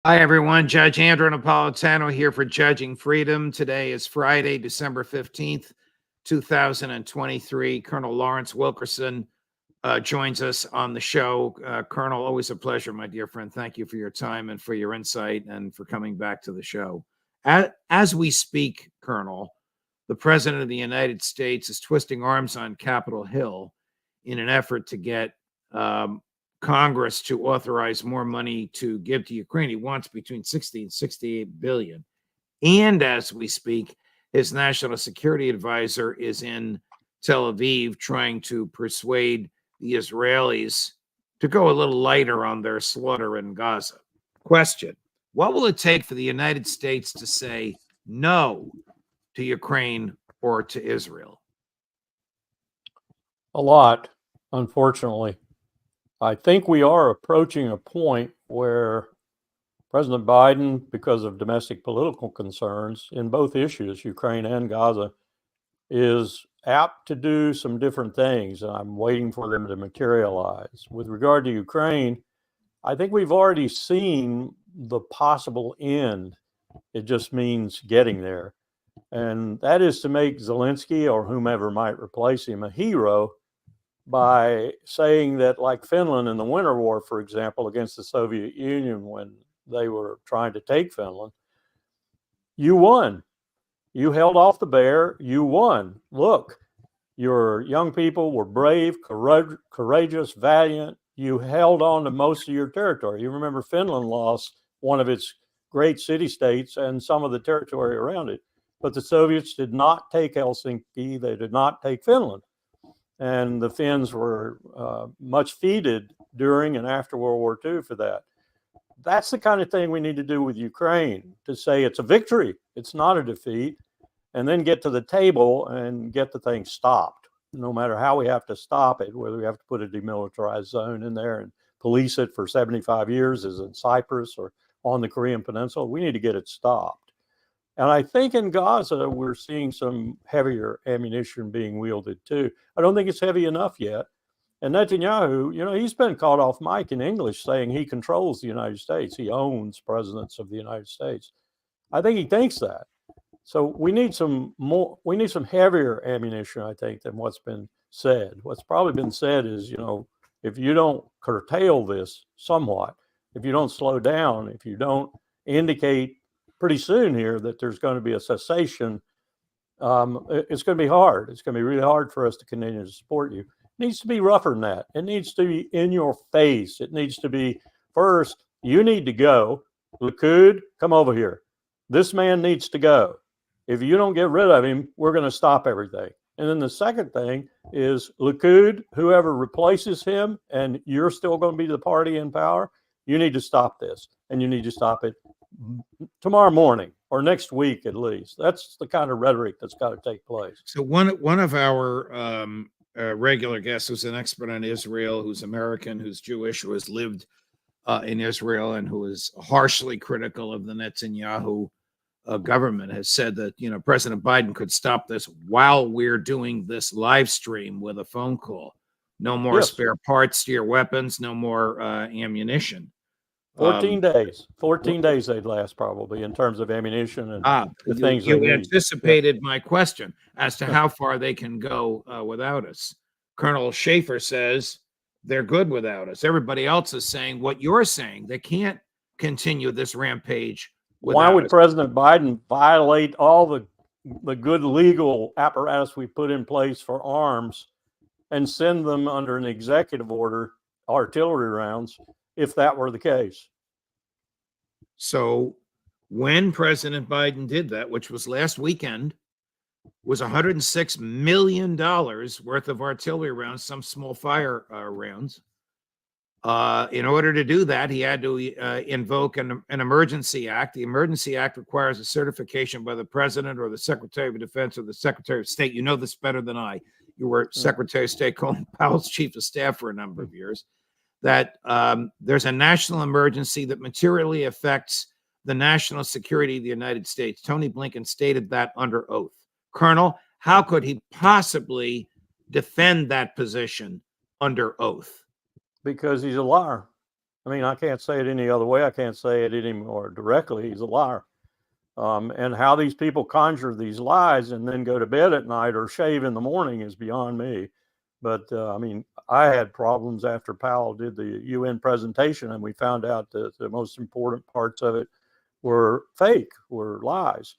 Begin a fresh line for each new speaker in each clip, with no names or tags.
Hi, everyone. Judge Andrew Napolitano here for Judging Freedom. Today is Friday, December 15th, 2023. Colonel Lawrence Wilkerson joins us on the show. Colonel, always a pleasure, my dear friend. Thank you for your time and for your insight and for coming back to the show. As we speak, Colonel, the President of the United States is twisting arms on Capitol Hill in an effort to get Congress to authorize more money to give to Ukraine. He wants between 60 and 68 billion. And as we speak, his national security advisor is in Tel Aviv trying to persuade the Israelis to go a little lighter on their slaughter in Gaza. Question: what will it take for the United States to say no to Ukraine or to Israel?
A lot, unfortunately. I think we are approaching a point where President Biden, because of domestic political concerns in both issues, Ukraine and Gaza, is apt to do some different things. And I'm waiting for them to materialize. With regard to Ukraine, I think we've already seen the possible end. It just means getting there. And that is to make Zelensky or whomever might replace him a hero by saying that, like Finland in the Winter War, for example, against the Soviet Union when they were trying to take Finland, you won. You held off the bear. You won. Look, your young people were brave, courageous, valiant. You held on to most of your territory. You remember Finland lost one of its great city-states and some of the territory around it. But the Soviets did not take Helsinki. They did not take Finland. And the Finns were much feted during and after World War II for that. That's the kind of thing we need to do with Ukraine, to say it's a victory, it's not a defeat, and then get to the table and get the thing stopped, no matter how we have to stop it, whether we have to put a demilitarized zone in there and police it for 75 years, as in Cyprus or on the Korean Peninsula. We need to get it stopped. And I think in Gaza, we're seeing some heavier ammunition being wielded too. I don't think it's heavy enough yet. And Netanyahu, he's been caught off mic in English saying he controls the United States. He owns presidents of the United States. I think he thinks that. So we need some heavier ammunition, I think, than what's been said. What's probably been said is, if you don't curtail this somewhat, if you don't slow down, if you don't indicate pretty soon here that there's going to be a cessation, it's going to be hard. It's going to be really hard for us to continue to support you. It needs to be rougher than that. It needs to be in your face. It needs to be, first, you need to go. Likud, come over here. This man needs to go. If you don't get rid of him, we're going to stop everything. And then the second thing is Likud, whoever replaces him, and you're still going to be the party in power, you need to stop this. And you need to stop it tomorrow morning or next week at least. That's the kind of rhetoric that's got to take place.
So one of our regular guests, who's an expert on Israel, who's American, who's Jewish, who has lived in Israel, and who is harshly critical of the Netanyahu government, has said that President Biden could stop this while we're doing this live stream with a phone call. No more spare parts to your weapons. No more ammunition.
14 days. 14 days they'd last probably in terms of ammunition and the things
you anticipated my question as to how far they can go without us. Colonel Schaefer says they're good without us. Everybody else is saying what you're saying. They can't continue this rampage without
Why would
us.
President Biden violate all the good legal apparatus we put in place for arms and send them under an executive order artillery rounds if that were the case?
So when President Biden did that, which was last weekend, was $106 million worth of artillery rounds, some small fire rounds. In order to do that, he had to invoke an emergency act. The Emergency Act requires a certification by the president or the Secretary of Defense or the Secretary of State. You know this better than I. You were Secretary of State Colin Powell's chief of staff for a number of years. That there's a national emergency that materially affects the national security of the United States. Tony Blinken stated that under oath. Colonel, how could he possibly defend that position under oath?
Because he's a liar. I mean, I can't say it any other way. I can't say it any more directly. He's a liar. And how these people conjure these lies and then go to bed at night or shave in the morning is beyond me. But I mean, I had problems after Powell did the UN presentation, and we found out that the most important parts of it were fake, were lies.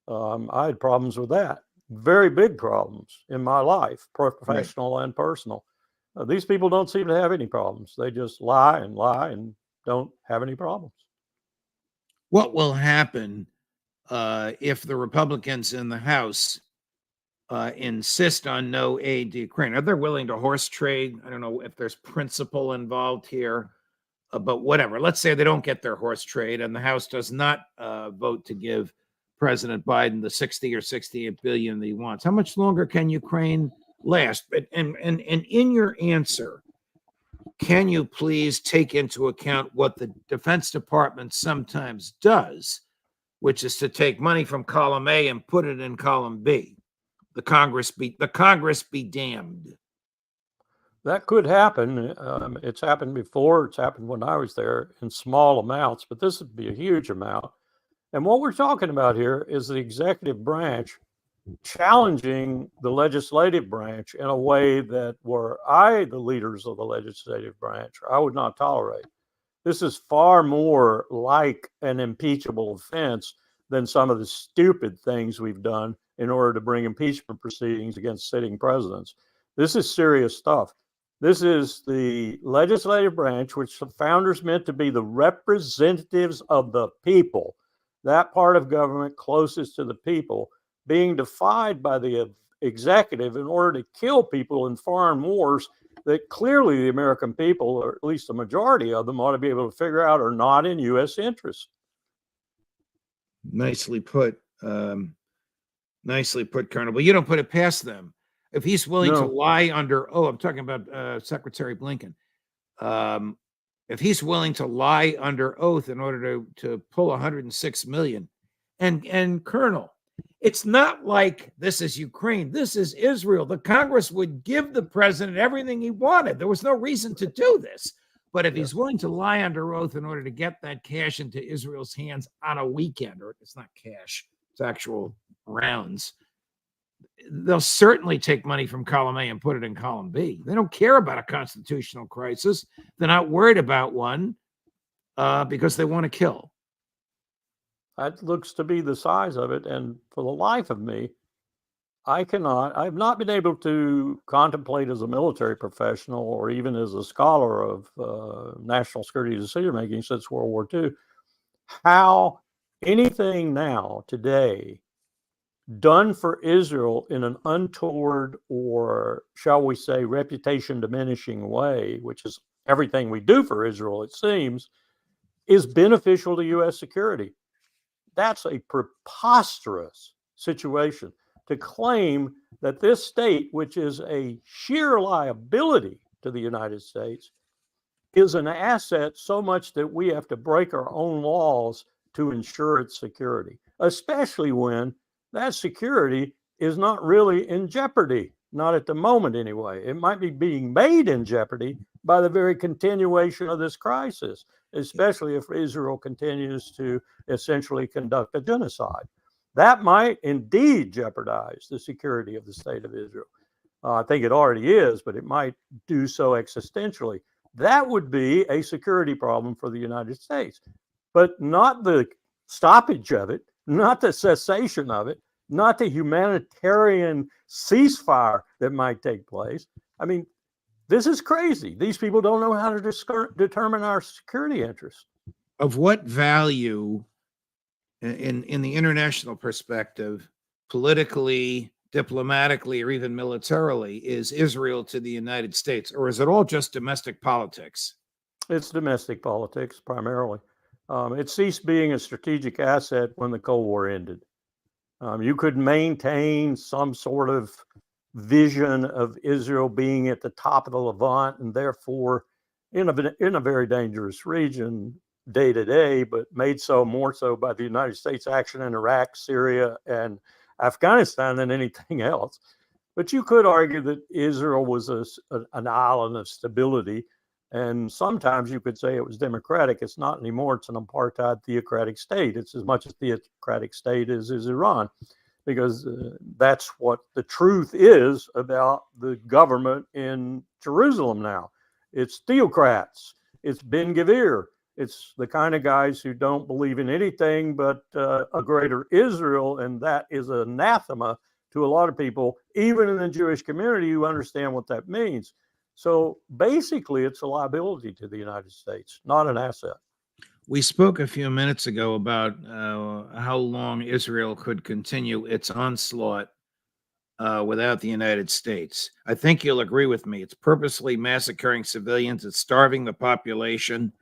I had problems with that. Very big problems in my life, professional and personal. These people don't seem to have any problems. They just lie and don't have any problems.
What will happen if the Republicans in the House insist on no aid to Ukraine? Are they willing to horse trade? I don't know if there's principle involved here, but whatever. Let's say they don't get their horse trade and the House does not vote to give President Biden the 60 or 68 billion that he wants. How much longer can Ukraine last? And in your answer, can you please take into account what the Defense Department sometimes does, which is to take money from column A and put it in column B? The Congress be damned.
That could happen. It's happened before. It's happened when I was there in small amounts, but this would be a huge amount. And what we're talking about here is the executive branch challenging the legislative branch in a way that were I the leaders of the legislative branch, I would not tolerate. This is far more like an impeachable offense than some of the stupid things we've done in order to bring impeachment proceedings against sitting presidents. This is serious stuff. This is the legislative branch, which the founders meant to be the representatives of the people, that part of government closest to the people, being defied by the executive in order to kill people in foreign wars that clearly the American people, or at least a majority of them, ought to be able to figure out are not in U.S. interest.
Nicely put. Nicely put, Colonel. But you don't put it past them. If he's willing to lie under, I'm talking about Secretary Blinken. If he's willing to lie under oath in order to pull 106 million, and Colonel, it's not like this is Ukraine. This is Israel. The Congress would give the president everything he wanted. There was no reason to do this. But if he's willing to lie under oath in order to get that cash into Israel's hands on a weekend, or it's not cash, it's actual rounds, they'll certainly take money from column A and put it in column B. They don't care about a constitutional crisis. They're not worried about one because they want to kill.
That looks to be the size of it. And for the life of me, I've not been able to contemplate as a military professional or even as a scholar of national security decision making since World War II, how anything now today done for Israel in an untoward or, shall we say, reputation diminishing way, which is everything we do for Israel, it seems, is beneficial to U.S. security. That's a preposterous situation to claim that this state, which is a sheer liability to the United States, is an asset so much that we have to break our own laws to ensure its security, especially when that security is not really in jeopardy, not at the moment anyway. It might be being made in jeopardy by the very continuation of this crisis, especially if Israel continues to essentially conduct a genocide. That might indeed jeopardize the security of the state of Israel. I think it already is, but it might do so existentially. That would be a security problem for the United States, but not the stoppage of it, not the cessation of it, not the humanitarian ceasefire that might take place. I mean, this is crazy. These people don't know how to determine our security interests.
Of what value in the international perspective, politically, diplomatically, or even militarily, is Israel to the United States? Or is it all just domestic politics?
It's domestic politics primarily. It ceased being a strategic asset when the Cold War ended. You could maintain some sort of vision of Israel being at the top of the Levant and therefore in a very dangerous region day to day, but made so more so by the United States action in Iraq, Syria, and Afghanistan than anything else. But you could argue that Israel was an island of stability And sometimes you could say it was democratic. It's not anymore. It's an apartheid theocratic state. It's as much a theocratic state as is Iran, because that's what the truth is about the government in Jerusalem now. It's theocrats. It's Ben Gvir. It's the kind of guys who don't believe in anything but a greater Israel, and that is anathema to a lot of people, even in the Jewish community, who understand what that means. So basically, it's a liability to the United States, not an asset.
We spoke a few minutes ago about how long Israel could continue its onslaught without the United States. I think you'll agree with me. It's purposely massacring civilians. It's starving the population.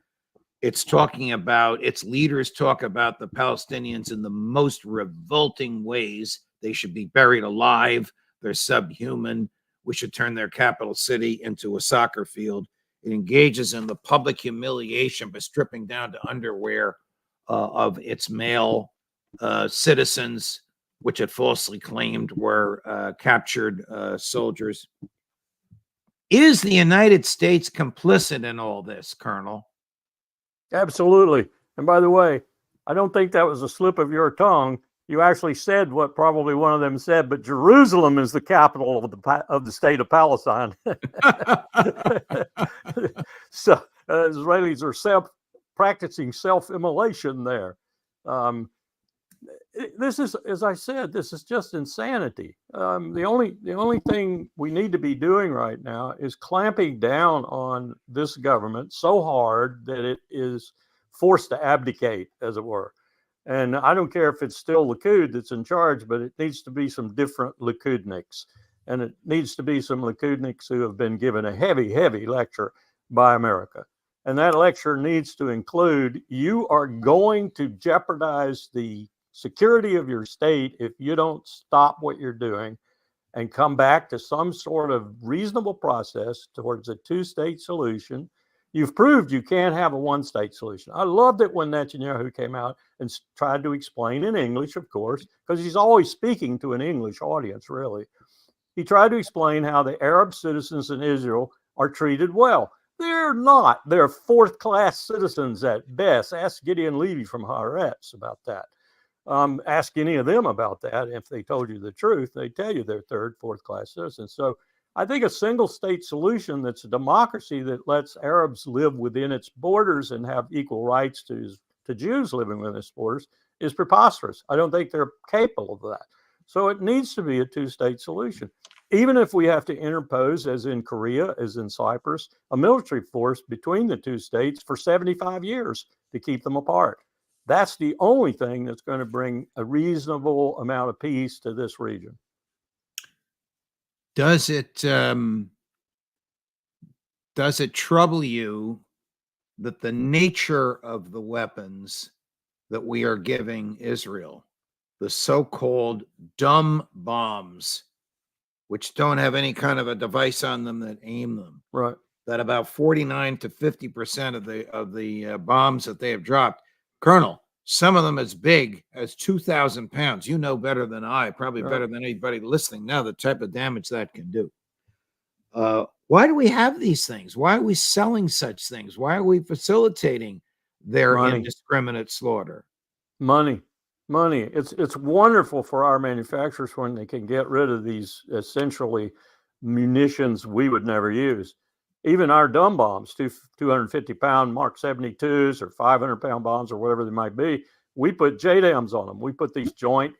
It's talking about, its leaders talk about the Palestinians in the most revolting ways. They should be buried alive. They're subhuman. We should turn their capital city into a soccer field. It engages in the public humiliation by stripping down to underwear of its male citizens, which it falsely claimed were captured soldiers. Is the United States complicit in all this, Colonel?
Absolutely. And by the way, I don't think that was a slip of your tongue. You actually said what probably one of them said, but Jerusalem is the capital of the state of Palestine. So Israelis are practicing self-immolation there. This is, as I said, this is just insanity. The only thing we need to be doing right now is clamping down on this government so hard that it is forced to abdicate, as it were. And I don't care if it's still Likud that's in charge, but it needs to be some different Likudniks. And it needs to be some Likudniks who have been given a heavy, heavy lecture by America. And that lecture needs to include, you are going to jeopardize the security of your state if you don't stop what you're doing and come back to some sort of reasonable process towards a two-state solution. You've proved you can't have a one-state solution. I loved it when Netanyahu came out and tried to explain in English, of course, because he's always speaking to an English audience, really. He tried to explain how the Arab citizens in Israel are treated well. They're not. They're fourth-class citizens at best. Ask Gideon Levy from Haaretz about that. Ask any of them about that. If they told you the truth, they tell you they're third, fourth-class citizens. So I think a single-state solution that's a democracy that lets Arabs live within its borders and have equal rights to Jews living within its borders is preposterous. I don't think they're capable of that. So it needs to be a two-state solution. Even if we have to interpose, as in Korea, as in Cyprus, a military force between the two states for 75 years to keep them apart. That's the only thing that's going to bring a reasonable amount of peace to this region.
Does it trouble you that the nature of the weapons that we are giving Israel, the so-called dumb bombs, which don't have any kind of a device on them that aim them,
right?
That about 49 to 50% of the bombs that they have dropped, Colonel, some of them as big as 2,000 pounds. You know better than I, probably
Right.
better than anybody listening now, the type of damage that can do. Why do we have these things? Why are we selling such things? Why are we facilitating their indiscriminate slaughter?
Money. It's wonderful for our manufacturers when they can get rid of these essentially munitions we would never use. Even our dumb bombs, 250-pound Mark 72s or 500-pound bombs or whatever they might be, we put JDAMs on them. We put these joint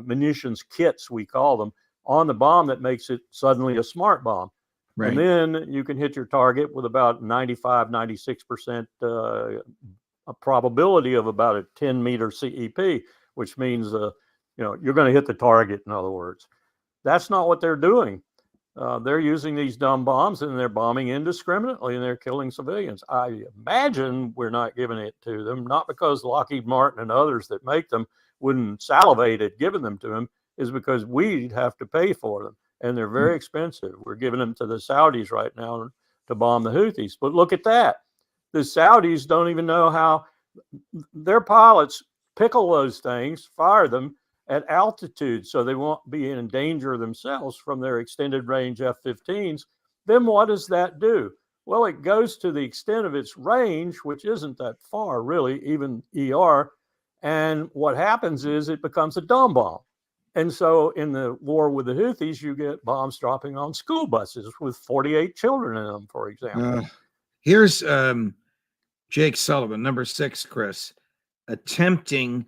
munitions kits, we call them, on the bomb that makes it suddenly a smart bomb. Right. And then you can hit your target with about 95, 96% a probability of about a 10-meter CEP, which means you're going to hit the target, in other words. That's not what they're doing. They're using these dumb bombs and they're bombing indiscriminately and they're killing civilians. I imagine we're not giving it to them, not because Lockheed Martin and others that make them wouldn't salivate at giving them to them, is because we'd have to pay for them. And they're very expensive. We're giving them to the Saudis right now to bomb the Houthis. But look at that. The Saudis don't even know how their pilots pickle those things, fire them at altitude so they won't be in danger themselves from their extended range F-15s. Then what does that do? Well, it goes to the extent of its range, which isn't that far, really, even ER. And what happens is it becomes a dumb bomb. And so in the war with the Houthis, you get bombs dropping on school buses with 48 children in them, for example.
Here's Jake Sullivan, number 6, Chris, attempting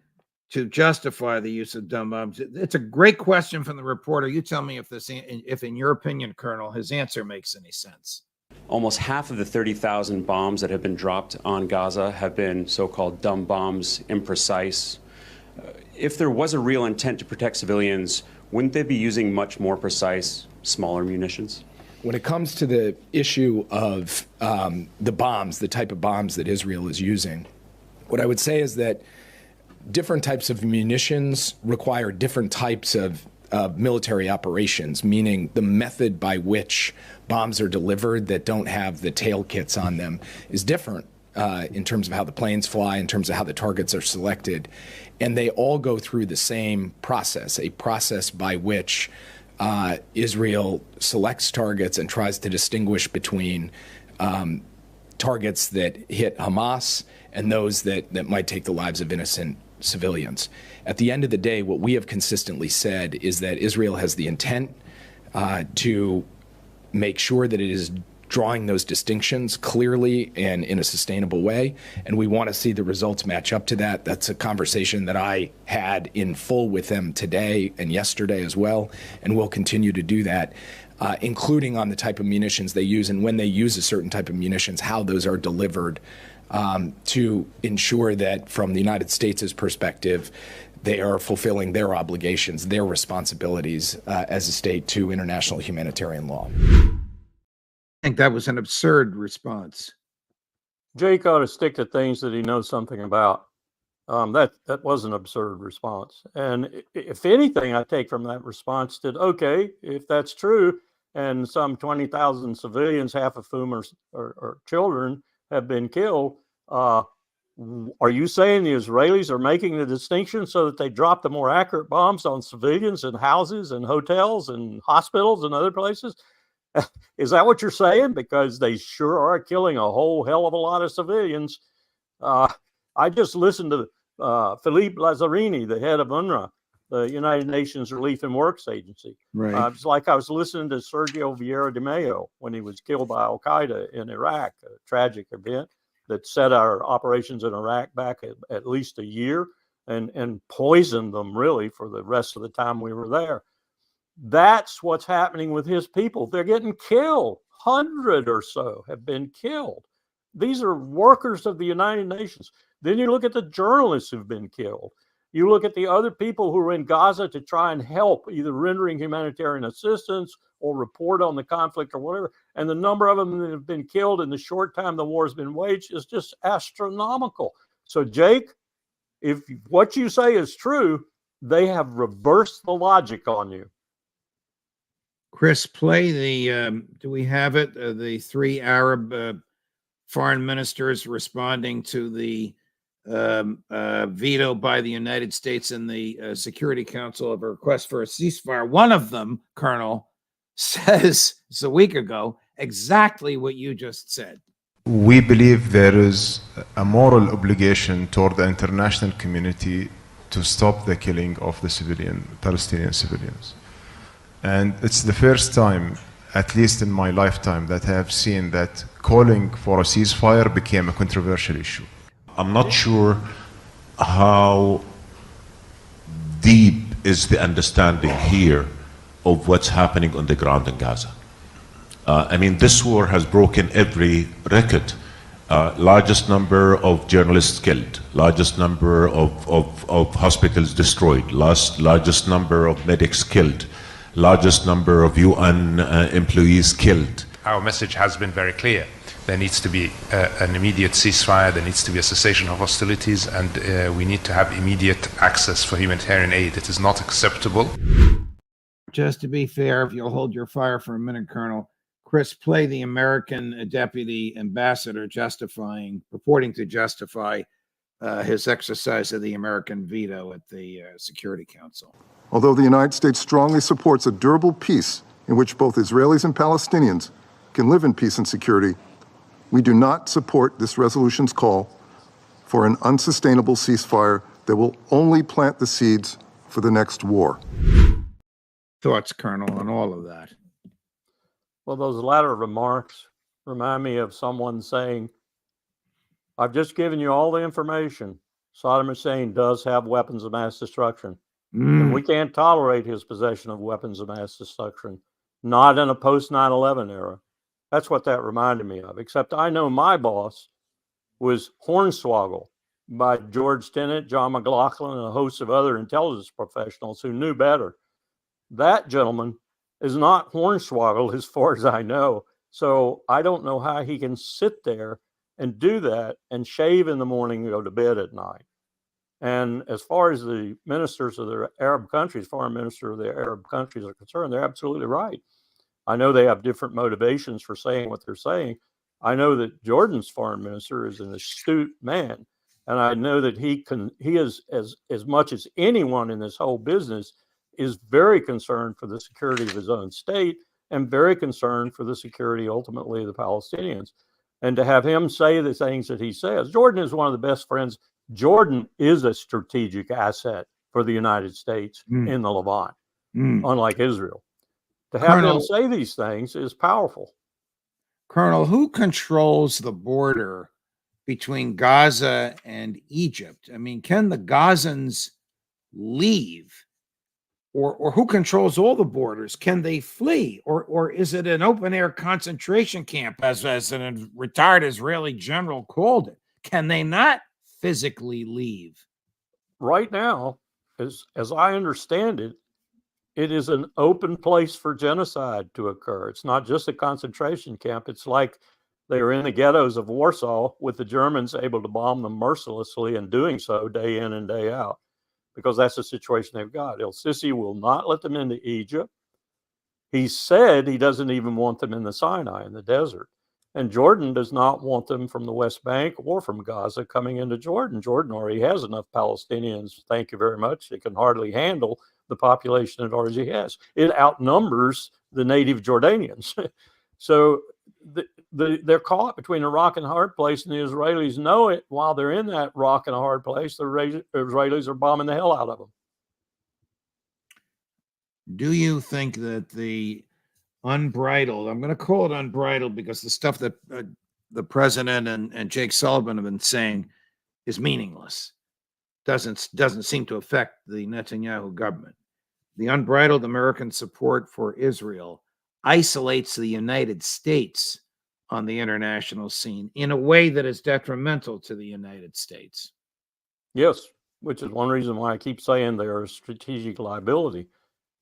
to justify the use of dumb bombs. It's a great question from the reporter. You tell me if in your opinion, Colonel, his answer makes any sense.
Almost half of the 30,000 bombs that have been dropped on Gaza have been so-called dumb bombs, imprecise. If there was a real intent to protect civilians, wouldn't they be using much more precise, smaller munitions?
When it comes to the issue of the bombs, the type of bombs that Israel is using, what I would say is that different types of munitions require different types of military operations, meaning the method by which bombs are delivered that don't have the tail kits on them is different in terms of how the planes fly, in terms of how the targets are selected. And they all go through the same process, a process by which Israel selects targets and tries to distinguish between targets that hit Hamas and those that might take the lives of innocent civilians. At the end of the day, what we have consistently said is that Israel has the intent to make sure that it is drawing those distinctions clearly and in a sustainable way, and we want to see the results match up to that. That's a conversation that I had in full with them today and yesterday as well, and we'll continue to do that, including on the type of munitions they use and when they use a certain type of munitions, how those are delivered, to ensure that from the United States' perspective, they are fulfilling their obligations, their responsibilities as a state to international humanitarian law.
I think that was an absurd response.
Jake ought to stick to things that he knows something about. That was an absurd response. And if anything, I take from that response that, okay, if that's true, and some 20,000 civilians, half of whom are children, have been killed, are you saying the Israelis are making the distinction so that they drop the more accurate bombs on civilians and houses and hotels and hospitals and other places? Is that what you're saying? Because they sure are killing a whole hell of a lot of civilians. I just listened to Philippe Lazzarini, the head of UNRWA, the United Nations Relief and Works Agency.
Right.
It's like I was listening to Sergio Vieira de Mayo when he was killed by Al-Qaeda in Iraq, a tragic event that set our operations in Iraq back at least a year and poisoned them really for the rest of the time we were there. That's what's happening with his people. They're getting killed. 100 or so have been killed. These are workers of the United Nations. Then you look at the journalists who've been killed. You look at the other people who are in Gaza to try and help, either rendering humanitarian assistance or report on the conflict or whatever. And the number of them that have been killed in the short time the war has been waged is just astronomical. So, Jake, if what you say is true, they have reversed the logic on you.
Chris, play the, do we have it? The 3 Arab foreign ministers responding to the veto by the United States and the Security Council of a request for a ceasefire. One of them, Colonel, says, it's a week ago, exactly what you just said.
We believe there is a moral obligation toward the international community to stop the killing of the Palestinian civilians. And it's the first time, at least in my lifetime, that I have seen that calling for a ceasefire became a controversial issue. I'm not sure how deep is the understanding here of what's happening on the ground in Gaza. I mean, this war has broken every record. Largest number of journalists killed, largest number of hospitals destroyed, largest number of medics killed, largest number of UN employees killed.
Our message has been very clear. There needs to be an immediate ceasefire, there needs to be a cessation of hostilities, and we need to have immediate access for humanitarian aid. It is not acceptable.
Just to be fair, if you'll hold your fire for a minute, Colonel, Chris, play the American deputy ambassador purporting to justify his exercise of the American veto at the Security Council.
Although the United States strongly supports a durable peace in which both Israelis and Palestinians can live in peace and security, We do not support this resolution's call for an unsustainable ceasefire that will only plant the seeds for the next war.
Thoughts, Colonel, on all of that?
Well, those latter remarks remind me of someone saying, I've just given you all the information. Saddam Hussein does have weapons of mass destruction, and we can't tolerate his possession of weapons of mass destruction, not in a post 9/11 era. That's what that reminded me of, except I know my boss was Hornswoggle by George Tenet, John McLaughlin, and a host of other intelligence professionals who knew better. That gentleman is not Hornswoggle as far as I know. So I don't know how he can sit there and do that and shave in the morning and go to bed at night. And as far as the ministers of the Arab countries, foreign minister of the Arab countries are concerned, they're absolutely right. I know they have different motivations for saying what they're saying. I know that Jordan's foreign minister is an astute man. And I know that he is as much as anyone in this whole business is very concerned for the security of his own state and very concerned for the security ultimately of the Palestinians. And to have him say the things that he says, Jordan is one of the best friends. Jordan is a strategic asset for the United States in the Levant, unlike Israel. To have them say these things is powerful.
Colonel, who controls the border between Gaza and Egypt? I mean, can the Gazans leave? Or who controls all the borders? Can they flee? Or is it an open-air concentration camp, as a retired Israeli general called it? Can they not physically leave?
Right now, as I understand it, it is an open place for genocide to occur. It's not just a concentration camp. It's like they are in the ghettos of Warsaw with the Germans able to bomb them mercilessly and doing so day in and day out, because that's the situation they've got. El-Sisi will not let them into Egypt. He said he doesn't even want them in the Sinai, in the desert. And Jordan does not want them from the West Bank or from Gaza coming into Jordan. Jordan already has enough Palestinians, thank you very much. It can hardly handle the population it already has. It outnumbers the native Jordanians. So they're caught between a rock and a hard place, and the Israelis know it. While they're in that rock and a hard place, the Israelis are bombing the hell out of them.
Do you think that the unbridled, I'm going to call it unbridled because the stuff that the president and Jake Sullivan have been saying is meaningless, doesn't seem to affect the Netanyahu government. The unbridled American support for Israel isolates the United States on the international scene in a way that is detrimental to the United States.
Yes, which is one reason why I keep saying they are a strategic liability.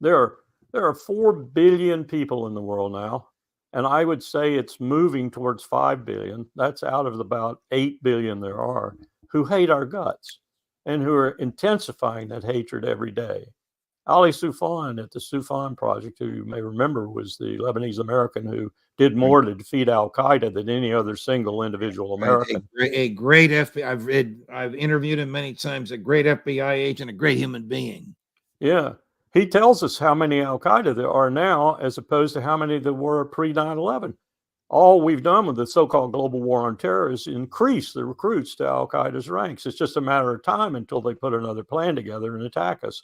There are 4 billion people in the world now, and I would say it's moving towards 5 billion. That's out of about 8 billion there are who hate our guts and who are intensifying that hatred every day. Ali Soufan at the Soufan Project, who you may remember was the Lebanese American who did more to defeat al-Qaeda than any other single individual American.
A great FBI, I've interviewed him many times, a great FBI agent, a great human being.
Yeah. He tells us how many al-Qaeda there are now as opposed to how many there were pre-9/11. All we've done with the so-called global war on terror is increase the recruits to al-Qaeda's ranks. It's just a matter of time until they put another plan together and attack us.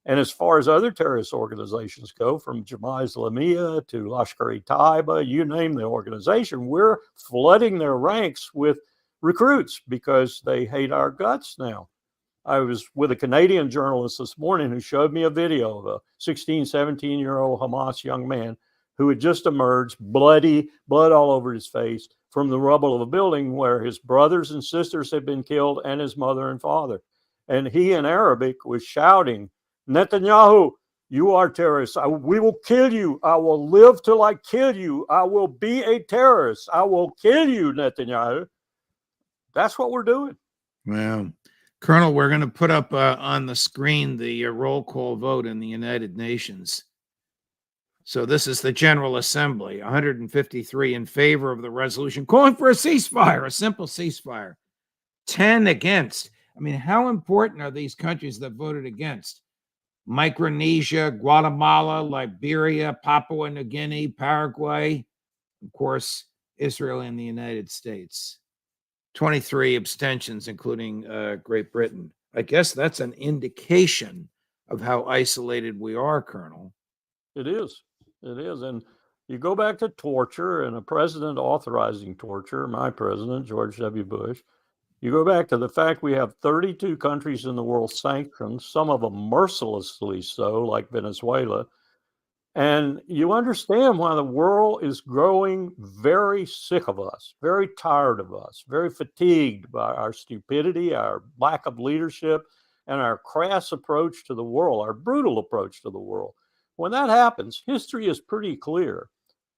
And as far as other terrorist organizations go, from Jemaah Islamiyah to Lashkar-e-Taiba, you name the organization, we're flooding their ranks with recruits because they hate our guts now. I was with a Canadian journalist this morning who showed me a video of a 16, 17-year-old Hamas young man who had just emerged, bloody, blood all over his face, from the rubble of a building where his brothers and sisters had been killed and his mother and father. And he in Arabic was shouting, Netanyahu, you are terrorists. We will kill you. I will live till I kill you. I will be a terrorist. I will kill you, Netanyahu. That's what we're doing.
Well, Colonel, we're going to put up on the screen the roll call vote in the United Nations. So this is the General Assembly, 153 in favor of the resolution calling for a ceasefire, a simple ceasefire, 10 against. I mean, how important are these countries that voted against? Micronesia, Guatemala, Liberia, Papua New Guinea, Paraguay, of course, Israel and the United States. 23 abstentions, including Great Britain. I guess that's an indication of how isolated we are, Colonel.
It is. It is. And you go back to torture and a president authorizing torture, my president, George W. Bush. You go back to the fact we have 32 countries in the world sanctioned, some of them mercilessly so, like Venezuela. And you understand why the world is growing very sick of us, very tired of us, very fatigued by our stupidity, our lack of leadership, and our crass approach to the world, our brutal approach to the world. When that happens, history is pretty clear.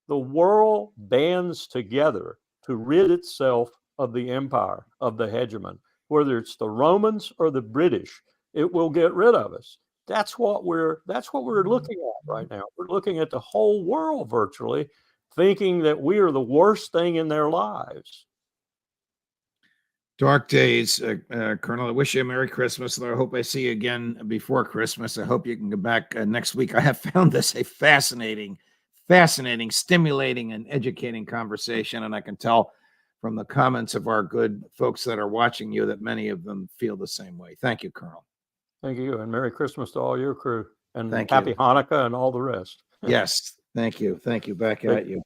The world bands together to rid itself of the empire, of the hegemon, whether it's the Romans or the British. It will get rid of us. That's what we're looking at right now. We're looking at the whole world virtually, thinking that we are the worst thing in their lives.
Dark days, Colonel. I wish you a Merry Christmas. I hope I see you again before Christmas. I hope you can go back next week. I have found this a fascinating, stimulating, and educating conversation, and I can tell from the comments of our good folks that are watching you that many of them feel the same way. Thank you, Colonel.
Thank you, and Merry Christmas to all your crew, and
Thank
Happy
you.
Hanukkah and all the rest.
Yes, thank you. Thank you. Back at you.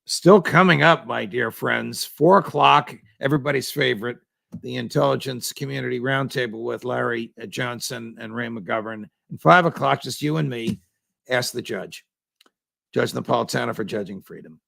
Still coming up, my dear friends, 4 o'clock, everybody's favorite, the Intelligence Community Roundtable with Larry Johnson and Ray McGovern. And 5 o'clock, just you and me, Ask the Judge. Judge Napolitano for Judging Freedom.